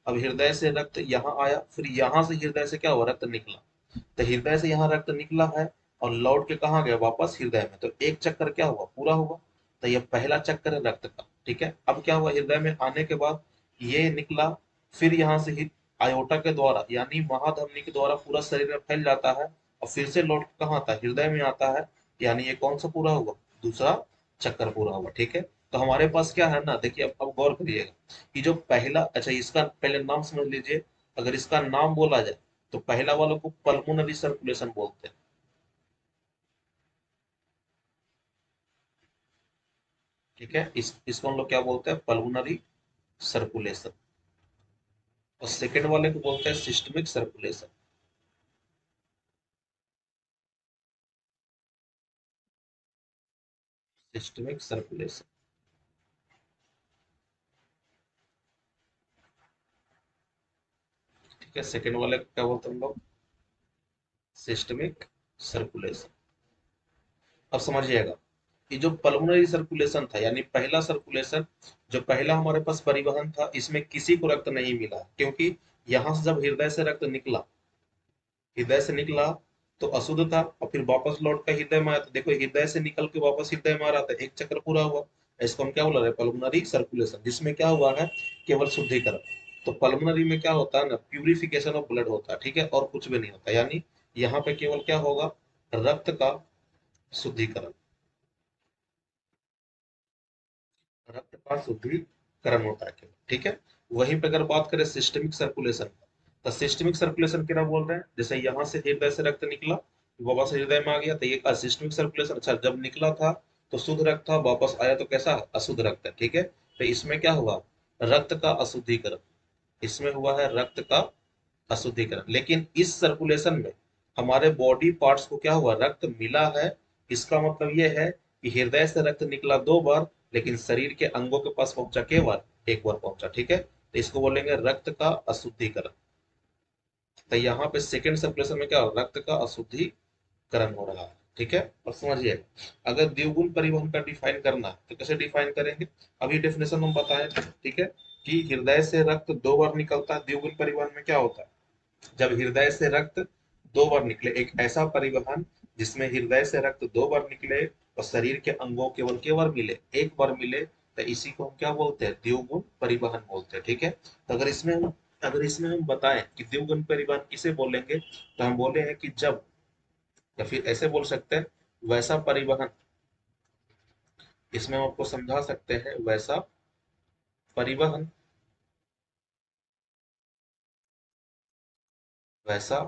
अब हृदय से रक्त यहाँ आया, फिर यहाँ से हृदय से क्या हुआ, रक्त निकला, तो हृदय से यहाँ रक्त निकला है, और लौट के कहाँ गया, वापस हृदय में, तो एक चक्कर क्या हुआ, पूरा हुआ। तो ये पहला चक्कर है रक्त का। ठीक है, अब क्या हुआ, हृदय में आने के बाद ये निकला, फिर यहाँ से आयोटा के द्वारा यानी महाधमनी के द्वारा पूरा शरीर में फैल जाता है, और फिर से लौट के कहाँ आता है, हृदय में आता है। यानी ये कौन सा पूरा हुआ, दूसरा चक्कर पूरा हुआ। ठीक है, तो हमारे पास क्या है ना, देखिए अब गौर करिएगा कि जो पहला, अच्छा इसका पहले नाम समझ लीजिए। अगर इसका नाम बोला जाए तो पहला वालों को पल्मोनरी सर्कुलेशन बोलते हैं। ठीक है, इसको हम लोग क्या बोलते हैं, पल्मोनरी सर्कुलेशन। और सेकंड वाले को बोलते हैं सिस्टमिक सर्कुलेशन। Systemic circulation. ठीक है, सेकंड वाले को क्या बोलते हैं हम लोग, सिस्टमिक सर्कुलेशन। अब समझिएगा, ये जो पल्मोनरी सर्कुलेशन था यानी पहला सर्कुलेशन, जो पहला हमारे पास परिवहन था, इसमें किसी को रक्त नहीं मिला, क्योंकि यहां से जब हृदय से रक्त निकला, हृदय से निकला तो अशुद्ध था, और फिर वापस लौट कर हृदय में आया, तो देखो हृदय से निकल के वापस हृदय में आ रहा था, एक चक्र पूरा हुआ। इसको हम क्या बोल रहे हैं, पल्मोनरी सर्कुलेशन, जिसमें क्या हुआ है, केवल शुद्धिकरण। तो पल्मोनरी में क्या होता है ना, प्यूरिफिकेशन ऑफ ब्लड होता है। ठीक है, और कुछ भी नहीं होता, यानी यहाँ पे केवल क्या होगा, रक्त का शुद्धिकरण। का शुद्धिकरण होता है केवल, ठीक है। वहीं पे अगर बात करें सिस्टमिक सर्कुलेशन, तो सिस्टमिक सर्कुलेशन क्या बोल रहे हैं, जैसे यहाँ से हृदय से रक्त निकला, वापस हृदय में आ गया, तो ये असिस्टमिक सर्कुलेशन। अच्छा, जब निकला था तो शुद्ध रक्त था, वापस आया तो कैसा अशुद्ध रक्त है, ठीक है। तो इसमें क्या हुआ, रक्त का अशुद्धिकरण, इसमें हुआ है रक्त का अशुद्धिकरण। लेकिन इस सर्कुलेशन में हमारे बॉडी पार्ट्स को क्या हुआ, रक्त मिला है। इसका मतलब यह है कि हृदय से रक्त निकला 2 बार, लेकिन शरीर के अंगों के पास पहुंचा केवल 1 बार पहुंचा, ठीक है। तो इसको बोलेंगे रक्त का अशुद्धिकरण। तो यहाँ पे सेकेंड सर्कुलेशन में क्या हो, रक्त का अशुद्धिकरण हो रहा है, ठीक है। और समझिए, अगर द्विगुण परिवहन का डिफाइन करना है तो कैसे डिफाइन करेंगे, अभी डेफिनेशन हम बताएं, ठीक है। कि हृदय से रक्त 2 बार निकलता है, द्विगुण परिवहन में क्या होता है, जब हृदय से रक्त 2 बार निकले, एक ऐसा परिवहन जिसमें हृदय से रक्त 2 बार निकले और शरीर के अंगों केवल केवल मिले 1 बार मिले, तो इसी को हम क्या बोलते हैं, द्विगुण परिवहन बोलते हैं, ठीक है। तो अगर इसमें हम बताएं कि द्विगुण परिवहन किसे बोलेंगे, तो हम बोले हैं कि जब, या फिर ऐसे बोल सकते हैं, वैसा परिवहन, इसमें हम आपको समझा सकते हैं, वैसा परिवहन, वैसा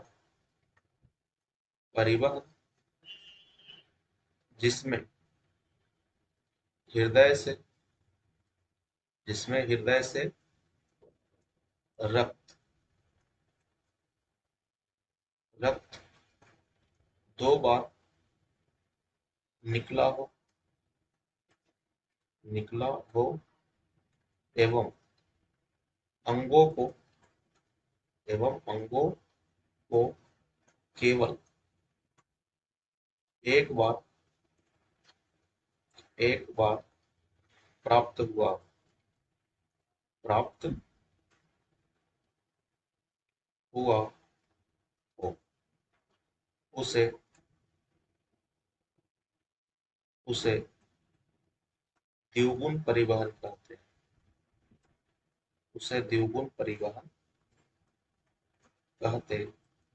परिवहन जिसमें हृदय से, जिसमें हृदय से रक्त रक्त 2 बार निकला हो, निकला हो, एवं अंगों को, एवं अंगों को केवल 1 बार, 1 बार प्राप्त हुआ, प्राप्त हुआ हो, उसे उसे द्विगुण परिवहन कहते हैं, उसे द्विगुण परिवहन कहते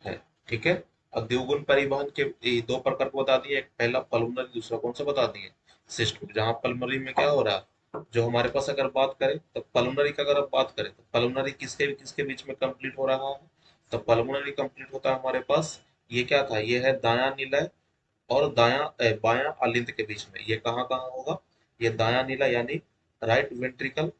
हैं, ठीक है। अब द्विगुण परिवहन के ये 2 प्रकार को बता दिए, एक पहला पल्मोनरी, दूसरा कौन सा बता दिए, सिस्टमिक। जहां पल्मोनरी में क्या हो रहा है, जो हमारे पास अगर बात करें तो पल्मोनरी का, अगर आप बात करें तो पल्मोनरी किसके किसके बीच में कंप्लीट हो रहा है, तो पल्मोनरी कंप्लीट होता है हमारे पास, ये क्या था, ये है दायां निलय और बायां अलिंद के बीच में। ये कहाँ कहाँ होगा, ये दायां नीला यानी राइट वेंट्रिकल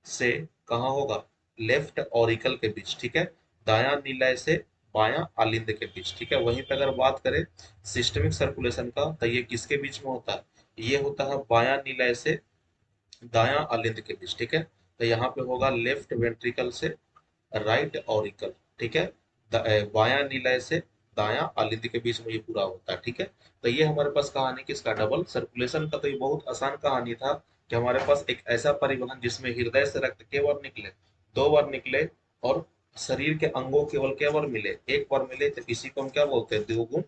से कहाँ होगा, लेफ्ट ऑरिकल के बीच, ठीक है। दायां नीला से बायां अलिंद के बीच, ठीक है। वहीं पे अगर बात करें सिस्टमिक सर्कुलेशन का, तो ये किसके बीच में होता है, ये होता है बायां नीला से दायां अलिंद के बीच, ठीक है। तो यहाँ पे होगा लेफ्ट वेंट्रिकल से राइट ऑरिकल, ठीक है। बायां निलय से दायां अलिंद के बीच में ये पूरा होता है, ठीक है। तो ये हमारे पास कहानी किसका, डबल सर्कुलेशन का। तो ये बहुत आसान कहानी था कि हमारे पास एक ऐसा परिवहन जिसमें हृदय से रक्त केवल निकले, 2 बार निकले, और शरीर के अंगों केवल केवल मिले 1 बार मिले, तो इसी को हम क्या बोलते हैं, द्विगुण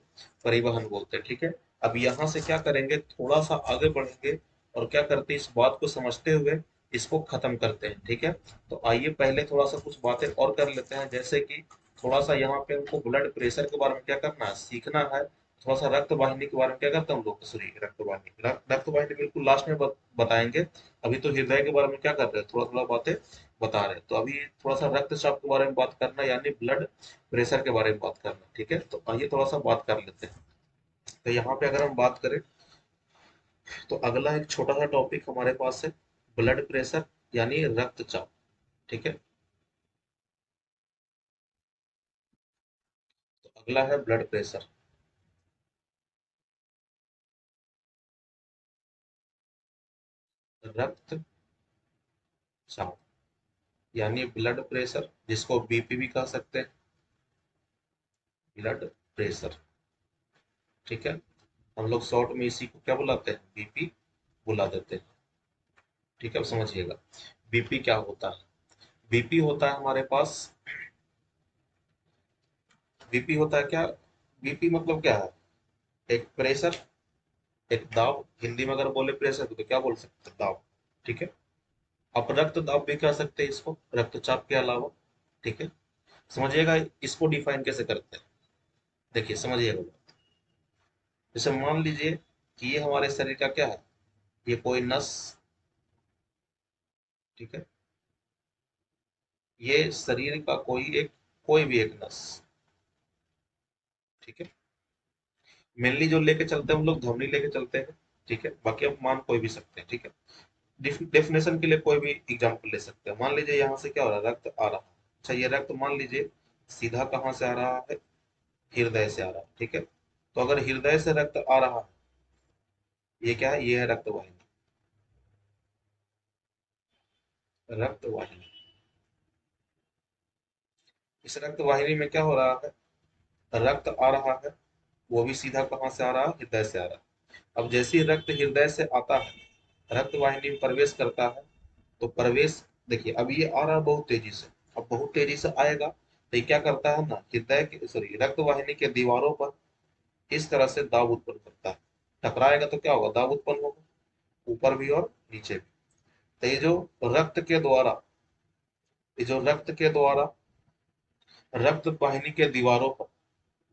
परिवहन बोलते हैं, ठीक है। अब यहाँ से क्या करेंगे, थोड़ा सा आगे बढ़ेंगे और क्या करते हैं, इस बात को समझते हुए इसको खत्म करते हैं, ठीक है। तो आइए पहले थोड़ा सा कुछ बातें और कर लेते हैं, जैसे कि थोड़ा सा यहाँ पे हमको ब्लड प्रेशर के बारे में क्या करना है, सीखना है। थोड़ा सा रक्त वाहिनी के बारे में क्या करते हैं हम लोग, सॉरी रक्त वाहिनी, रक्त वाहिनी बिल्कुल लास्ट में बताएंगे। अभी तो हृदय के बारे में क्या कर रहे हैं, थोड़ा थोड़ा बातें बता रहे हैं। तो अभी थोड़ा सा रक्तचाप के बारे में बात करना, यानी ब्लड प्रेशर के बारे में बात करना, ठीक है। तो आइए थोड़ा सा बात कर लेते हैं। तो यहाँ पे अगर हम बात करें, तो अगला एक छोटा सा टॉपिक हमारे पास है ब्लड प्रेशर यानी रक्तचाप, ठीक है। तो अगला है ब्लड प्रेशर, रक्तचाप यानी ब्लड प्रेशर, जिसको बीपी भी कह सकते हैं, ब्लड प्रेशर, ठीक है। हम लोग शॉर्ट में इसी को क्या बुलाते हैं, बीपी बुला देते हैं, ठीक है। अब समझिएगा बीपी क्या होता है, बीपी होता है हमारे पास, बीपी होता है क्या, बीपी मतलब क्या है, एक प्रेशर, एक दाब, हिंदी में अगर बोले प्रेशर तो क्या बोल सकते हैं, दाब, ठीक है। आप रक्त दाब भी कह सकते हैं इसको, रक्तचाप के अलावा, ठीक है। समझिएगा इसको डिफाइन कैसे करते हैं, देखिए समझिएगा। जैसे मान लीजिए कि ये हमारे शरीर का क्या है, ये कोई नस ठीक है, ये शरीर का कोई भी एक नस। ठीक है, मेनली जो लेके चलते हैं हम लोग धमनी लेके चलते हैं। ठीक है, बाकी आप मान कोई भी सकते हैं। ठीक है, डेफिनेशन के लिए कोई भी एग्जांपल ले सकते हैं। मान लीजिए यहाँ से क्या हो रहा है, रक्त आ रहा है। अच्छा, ये रक्त मान लीजिए सीधा कहाँ से आ रहा है, हृदय से आ रहा है। ठीक है, तो अगर हृदय से रक्त आ रहा है, ये क्या है, ये है रक्त वाहिनी। रक्त वाहिनी, इस रक्त वाहिनी में क्या हो रहा है, रक्त आ रहा है, वो भी सीधा कहाँ से आ रहा है, हृदय से आ रहा है। अब जैसे ही रक्त हृदय से आता है, रक्त वाहिनी में प्रवेश करता है, तो प्रवेश देखिए, अब ये आ रहा है बहुत तेजी से। अब बहुत तेजी से आएगा तो ये क्या करता है ना, हृदय के सॉरी रक्त वाहिनी के दीवारों पर इस तरह से दाब उत्पन्न करता है। टकराएगा तो क्या होगा, दाब उत्पन्न होगा, ऊपर भी और नीचे भी। तो रक्त के द्वारा ये जो रक्त के द्वारा रक्त वाहिनी के दीवारों पर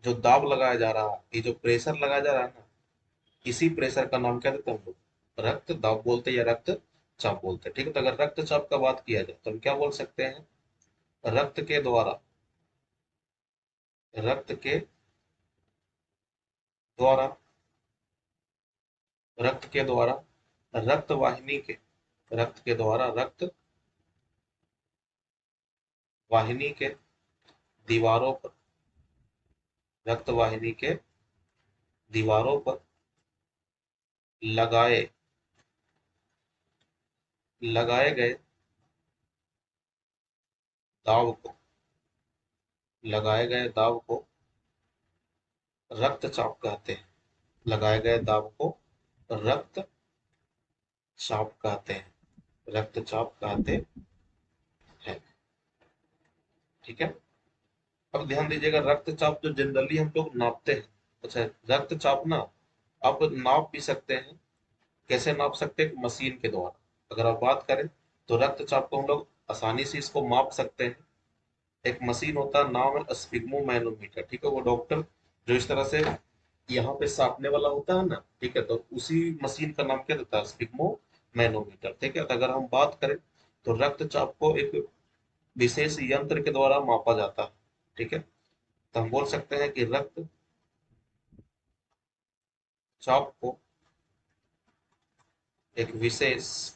जो दाब लगाया जा रहा है, ये जो प्रेशर लगाया जा रहा है ना, इसी प्रेशर का नाम क्या देते हैं हम लोग, रक्त दाब बोलते हैं या रक्त चाप बोलते हैं। ठीक है, तो अगर रक्तचाप का बात किया जाए तो हम क्या बोल सकते हैं, रक्त के द्वारा रक्त के द्वारा रक्त के द्वारा रक्त वाहिनी के रक्त के द्वारा रक्त वाहिनी के दीवारों पर रक्त वाहिनी के दीवारों पर लगाए लगाए गए दाब को लगाए गए दाब को रक्तचाप कहते हैं। लगाए गए दाब को रक्तचाप कहते हैं, रक्तचाप कहते हैं। ठीक है, अब ध्यान दीजिएगा, रक्तचाप जो जनरली हम लोग नापते हैं। अच्छा, रक्तचाप ना आप नाप भी सकते हैं। कैसे नाप सकते हैं, मशीन के द्वारा। अगर आप बात करें तो रक्तचाप को हम लोग आसानी से इसको माप सकते हैं। एक मशीन होता है, नाम है स्पिग्मो मैनोमीटर। ठीक है, वो डॉक्टर जो इस तरह से यहाँ पे साटने वाला होता है ना, ठीक है, तो उसी मशीन का नाम क्या रहता है, स्पिग्मो मैनोमीटर। ठीक है, तो अगर हम बात करें तो रक्तचाप को एक विशेष यंत्र के द्वारा मापा जाता है। ठीक है, तो हम बोल सकते हैं कि रक्तचाप को एक विशेष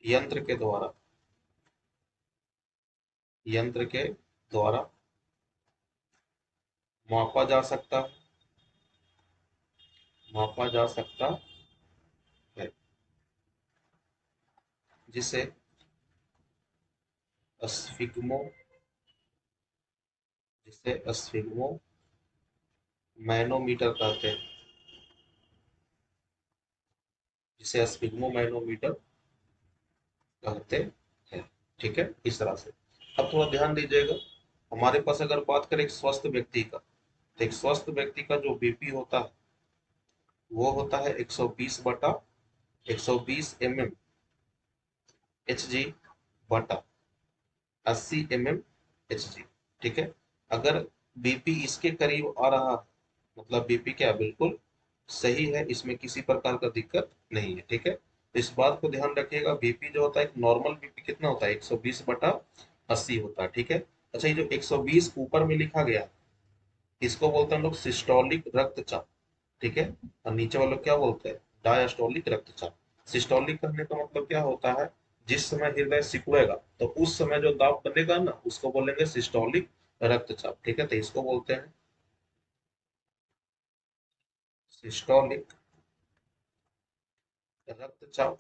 यंत्र के द्वारा यंत्र के द्वारा मापा जा सकता है मापा जा सकता है, जिसे स्फिग्मो जिसे स्फिग्मो मैनोमीटर कहते हैं, जिसे स्पिग्मो मैनोमीटर कहते हैं। ठीक है, इस तरह से। अब थोड़ा ध्यान दीजिएगा, हमारे पास अगर बात करें एक स्वस्थ व्यक्ति का, तो एक स्वस्थ व्यक्ति का जो बीपी होता है वो होता है 120/120 एच जी बटा 80 एच जी। ठीक है, अगर बीपी इसके करीब आ रहा है, मतलब बीपी क्या बिल्कुल सही है, इसमें किसी प्रकार का दिक्कत नहीं है। ठीक है, तो इस बात को ध्यान रखिएगा, बीपी जो होता है, एक नॉर्मल बीपी कितना होता है, 120/80 होता है। ठीक है, अच्छा, ये जो 120 ऊपर में लिखा गया, इसको बोलते हैं हम लोग सिस्टोलिक रक्तचाप। ठीक है, और नीचे वालों क्या बोलते हैं, डायस्टोलिक रक्तचाप। सिस्टोलिक करने का मतलब क्या होता है, जिस समय हृदय सिकुड़ेगा तो उस समय जो दाब बनेगा ना, उसको बोलेंगे सिस्टोलिक रक्तचाप। ठीक है, तो इसको बोलते हैं सिस्टोलिक रक्तचाप।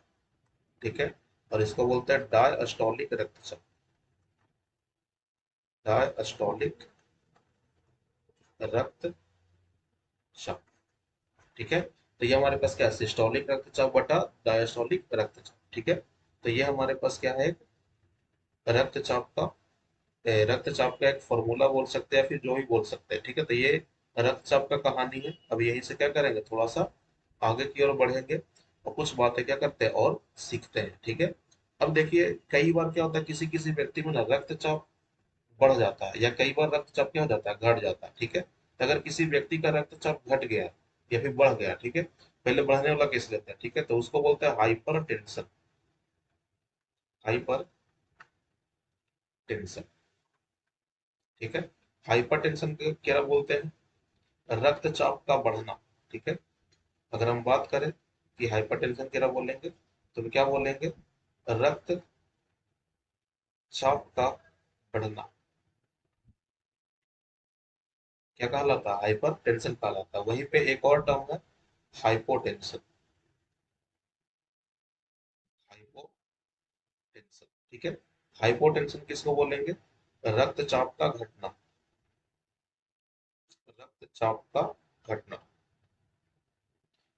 ठीक है, और इसको बोलते हैं डायस्टोलिक रक्तचाप। डायस्टोलिक रक्तचाप। ठीक है, तो ये हमारे पास क्या है, सिस्टोलिक रक्तचाप बटा डायस्टोलिक रक्तचाप। ठीक है, तो ये हमारे पास क्या है, रक्तचाप का रक्तचाप का एक फॉर्मूला बोल सकते हैं, फिर जो भी बोल सकते हैं। ठीक है, तो ये रक्तचाप का कहानी है। अब यहीं से क्या करेंगे, थोड़ा सा आगे की ओर बढ़ेंगे और कुछ बातें क्या करते हैं और सीखते हैं। ठीक है, अब देखिए, कई बार क्या होता है, किसी किसी व्यक्ति में ना रक्तचाप बढ़ जाता है, या कई बार रक्तचाप क्या हो जाता है, घट जाता है। ठीक है, तो अगर किसी व्यक्ति का रक्तचाप घट गया या फिर बढ़ गया, ठीक है, पहले बढ़ने वाला केस लेते हैं, ठीक है, तो उसको बोलते हैं हाइपर टेंशन। हाइपर टेंशन, ठीक है। हाइपर टेंशन को क्या बोलते हैं? रक्तचाप का बढ़ना, ठीक है। अगर हम बात करें कि हाइपर टेंशन क्या बोलेंगे, तो हम क्या बोलेंगे? रक्तचाप का बढ़ना क्या कहलाता है? हाइपर टेंशन कहलाता है। वहीं पे एक और टर्म है, हाइपोटेंशन। हाइपोटेंशन, ठीक है। हाइपोटेंशन किसको बोलेंगे? रक्तचाप का घटना। रक्तचाप का घटना,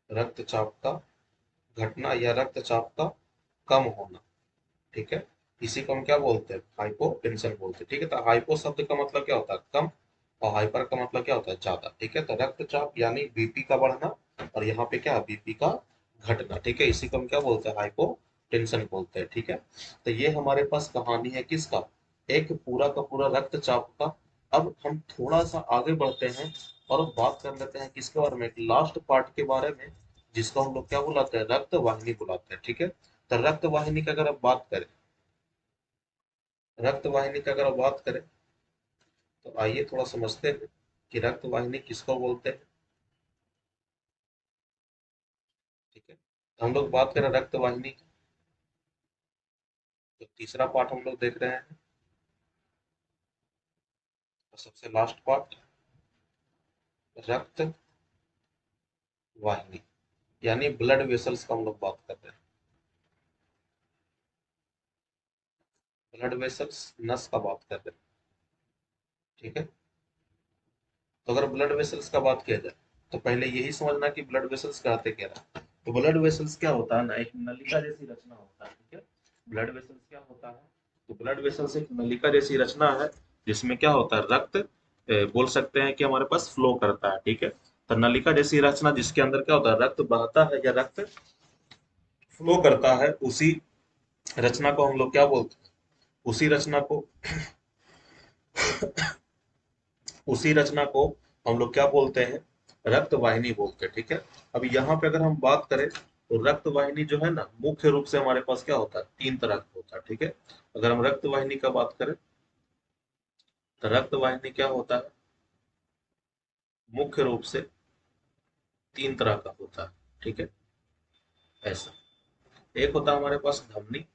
रक्तचाप का घटना या रक्तचाप का कम होना, ठीक है। इसी को हम क्या बोलते हैं? हाइपोटेंशन बोलते हैं, ठीक है। तो हाइपो शब्द का मतलब क्या होता है? कम, और हाइपर का मतलब क्या होता है? ज्यादा, ठीक है। तो रक्तचाप यानी बीपी का बढ़ना, और यहाँ पे क्या? बीपी का घटना, ठीक है। इसी को हम क्या बोलते हैं? हाइपोटेंशन बोलते हैं, ठीक है। तो ये हमारे पास कहानी है किसका? एक पूरा का पूरा रक्तचाप का। अब हम थोड़ा सा आगे बढ़ते हैं और बात कर लेते हैं किसके बारे में? लास्ट पार्ट के बारे में, जिसको हम लोग क्या बुलाते हैं? रक्त वाहिनी बुलाते हैं, ठीक है। तो रक्त वाहिनी की अगर आप बात करें, रक्त वाहिनी की अगर आप बात करें, तो आइए थोड़ा समझते हैं कि रक्त वाहिनी किसको बोलते हैं, ठीक है। तो हम लोग बात करें रक्त वाहिनी की, तो तीसरा पार्ट हम लोग देख रहे हैं, और सबसे लास्ट पार्ट रक्त वाहिनी, यानी ब्लड वेसल्स का हम लोग बात कर रहे हैं। ब्लड वेसल्स, नस का बात कर रहे हैं, ठीक है। तो अगर ब्लड वेसल्स का बात किया जाए, तो पहले यही समझना कि ब्लड वेसल्स कहते क्या है। तो ब्लड वेसल्स क्या होता है ना, एक नलिका जैसी रचना होता है, ठीक है। ब्लड वेसल्स क्या होता है? तो ब्लड वेसल्स एक नलिका जैसी रचना है, जिसमें क्या होता है? रक्त बोल सकते हैं कि हमारे पास फ्लो करता है, ठीक है। तो नलिका जैसी रचना जिसके अंदर क्या होता है? रक्त बहता है या रक्त फ्लो करता है, उसी रचना को हम लोग क्या बोलते हैं? उसी रचना को, उसी रचना को हम लोग क्या बोलते हैं? रक्त वाहिनी बोलते हैं, ठीक है। अब यहाँ पे अगर हम बात करें, तो रक्त वाहिनी जो है ना, मुख्य रूप से हमारे पास क्या होता है? तीन तरह का होता है, ठीक है। अगर हम रक्त वाहिनी का बात करें, तो रक्त वाहिनी क्या होता है? मुख्य रूप से तीन तरह का होता है, ठीक है। ऐसा, एक होता है हमारे पास धमनी,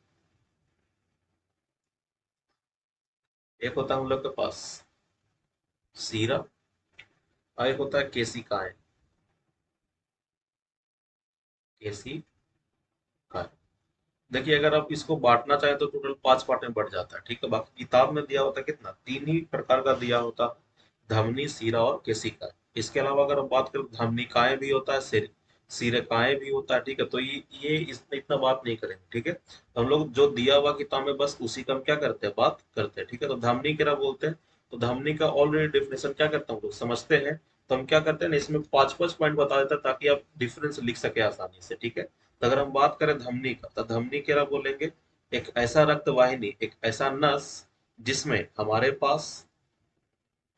एक होता है हम लोग के पास सीरा, और एक होता है केशिकाएं। केशिकाएं, देखिए अगर आप इसको बांटना चाहें तो टोटल 5 पार्ट में बढ़ जाता है, ठीक है। बाकी किताब में दिया होता है कितना? तीन ही प्रकार का दिया होता है, धमनी, सीरा और केशिका। इसके अलावा अगर हम बात करें, धमनिकाएं भी होता है, सीरकाएं भी होता है, ठीक है। तो ये इसमें इतना बात नहीं करेंगे, ठीक है। तो हम लोग जो दिया हुआ किताब में बस उसी का हम क्या करते हैं? बात करते हैं, ठीक है। तो धमनी क्या बोलते हैं? तो धमनी का ऑलरेडी डेफिनेशन क्या करते हैं हम लोग? समझते हैं। तो हम क्या करते हैं ना, इसमें 5-5 पॉइंट बता देते हैं ताकि आप डिफरेंस लिख सके आसानी से, ठीक है। तो अगर हम बात करें धमनी का, तो धमनी क्या बोलेंगे? एक ऐसा रक्त वाहिनी, एक ऐसा नस जिसमें हमारे पास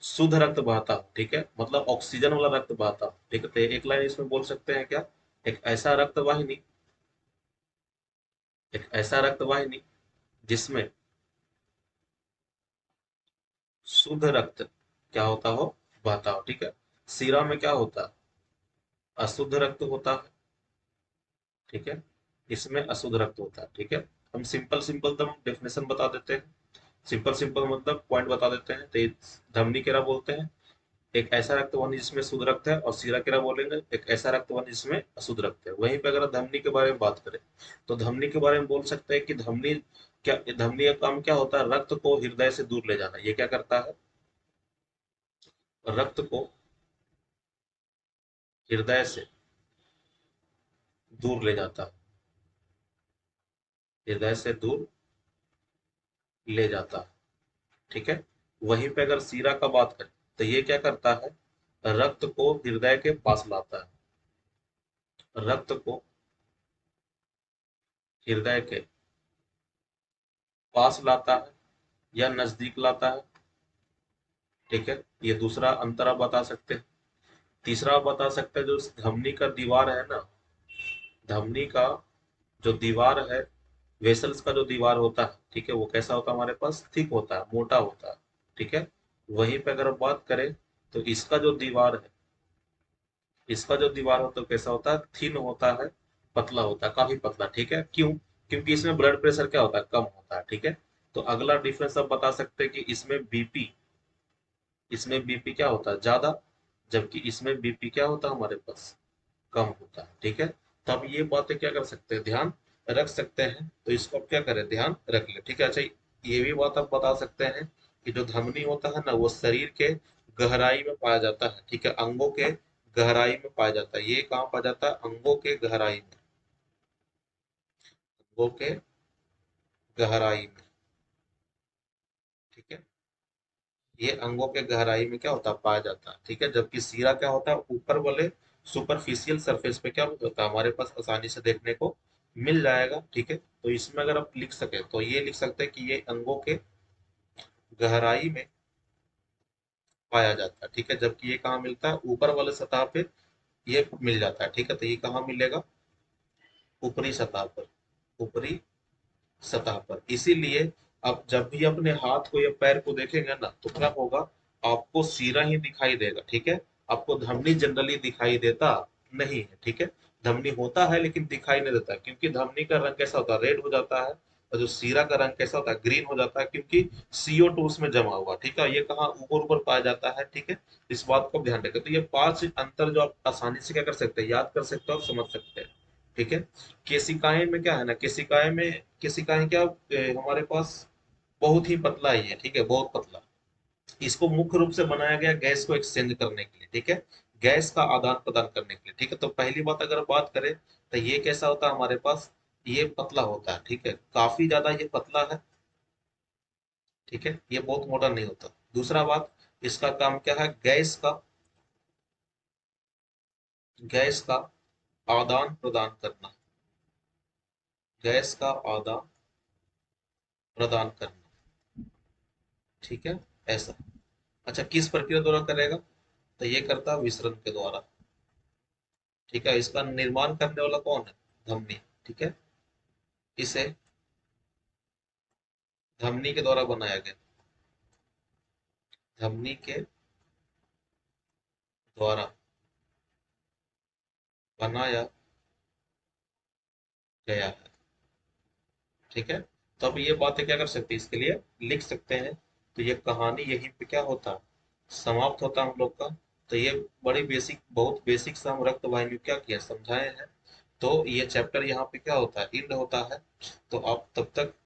शुद्ध रक्त बहता हो, ठीक है, मतलब ऑक्सीजन वाला रक्त बहता हो, ठीक है। तो एक लाइन इसमें बोल सकते हैं क्या? एक ऐसा रक्त वाहिनी, एक ऐसा रक्त वाहिनी जिसमें शुद्ध रक्त क्या होता हो? बहता हो, ठीक है। सीरा में क्या होता है? अशुद्ध रक्त होता है, ठीक है। इसमें अशुद्ध रक्त होता है, ठीक है। हम सिंपल सिंपल तो डेफिनेशन बता देते हैं, सिंपल सिंपल मतलब पॉइंट बता देते हैं। तो धमनी केरा बोलते हैं एक ऐसा रक्त वाहिनी जिसमें शुद्ध रक्त है, और सीरा केरा बोलेंगे एक ऐसा रक्त वाहिनी जिसमें अशुद्ध रक्त है। वहीं पे अगर धमनी के बारे में बात करें, तो धमनी के बारे में बोल सकते हैं कि धमनी क्या, धमनी का काम क्या होता है? रक्त को हृदय से दूर ले जाना। ये क्या करता है? रक्त को हृदय से दूर ले जाता है, हृदय से दूर ले जाता है, ठीक है। वहीं पे अगर सीरा का बात करें, तो ये क्या करता है? रक्त को हृदय के पास लाता है, रक्त को हृदय के पास लाता है या नजदीक लाता है, ठीक है। ये दूसरा अंतर आप बता सकते हैं। तीसरा आप बता सकते हैं, जो धमनी का दीवार है ना, धमनी का जो दीवार है, वेसल्स का जो दीवार होता है, ठीक है, वो कैसा होता है हमारे पास, थिक होता है, मोटा होता है, ठीक है। वहीं पे अगर बात करें तो इसका जो दीवार होता है कैसा होता है, थिन होता है, पतला होता है, काफी पतला, ठीक है। क्यों? क्योंकि इसमें ब्लड प्रेशर क्या होता है, कम होता है, ठीक है। तो अगला डिफरेंस आप बता सकते हैं कि इसमें बीपी क्या होता है, ज्यादा, जबकि इसमें बीपी क्या होता है हमारे पास, कम होता है, ठीक है। तो आप ये बातें क्या कर सकते हैं, ध्यान रख सकते हैं। तो इसको आप क्या करें, ध्यान रख ले, ठीक है। अच्छा, ये भी बात आप बता सकते हैं कि जो धमनी होता है ना, वो शरीर के गहराई में पाया जाता है, ठीक है, अंगों के गहराई में पाया जाता है। ये कहाँ पाया जाता है, अंगों के गहराई में, अंगों के गहराई में, ठीक है। ये अंगों के गहराई में क्या होता है, पाया जाता है, ठीक है। जबकि सीरा क्या होता है, ऊपर वाले सुपरफिशियल सरफेस पे क्या होता है हमारे पास, आसानी से देखने को मिल जाएगा, ठीक है। तो इसमें अगर आप लिख सके तो ये लिख सकते हैं कि ये अंगों के गहराई में पाया जाता है, ठीक है। जबकि ये कहाँ मिलता है, ऊपर वाले सतह पे ये मिल जाता है, ठीक है। तो ये कहाँ मिलेगा, ऊपरी सतह पर, ऊपरी सतह पर। इसीलिए आप जब भी अपने हाथ को या पैर को देखेंगे ना, तो क्या होगा, आपको सीरा ही दिखाई देगा, ठीक है। आपको धमनी जनरली दिखाई देता नहीं है, ठीक है। धमनी होता है लेकिन दिखाई नहीं देता, क्योंकि धमनी का रंग कैसा होता है, रेड हो जाता है। और जो सीरा का रंग कैसा होता है, ग्रीन हो जाता है, क्योंकि CO2 उसमें जमा हुआ, ठीक है। ये कहाँ, ऊपर ऊपर पाया जाता है, ठीक है। इस बात को ध्यान रखें। तो ये 5 अंतर जो आप आसानी से क्या कर सकते हैं, याद कर सकते हैं और समझ सकते हैं, ठीक है। केशिकाएं में क्या है ना, केशिकाएं क्या, हमारे पास बहुत ही पतला ही है, ठीक है, बहुत पतला। इसको मुख्य रूप से बनाया गया गैस को एक्सचेंज करने के लिए, ठीक है, गैस का आदान प्रदान करने के लिए, ठीक है। तो पहली बात अगर बात करें तो ये कैसा होता है हमारे पास, ये पतला होता है, ठीक है, काफी ज्यादा ये पतला है, ठीक है, ये बहुत मोटा नहीं होता। दूसरा बात, इसका काम क्या है, गैस का आदान प्रदान करना, गैस का आदान प्रदान करना, ठीक है, ऐसा। अच्छा, किस प्रक्रिया द्वारा करेगा, तो ये करता है विसरण के द्वारा, ठीक है। इसका निर्माण करने वाला कौन है, धमनी, ठीक है। इसे धमनी के द्वारा बनाया गया, धमनी के द्वारा बनाया गया है, ठीक है। तो अब ये बातें क्या कर सकते हैं, इसके लिए लिख सकते हैं। तो ये कहानी यहीं पे क्या होता है, समाप्त होता है हम लोग का। तो ये बड़ी बेसिक, बहुत बेसिक सा हम रक्त वाहिनी क्या किया, समझाए हैं। तो ये चैप्टर यहाँ पे क्या होता है, इंड होता है। तो आप तब तक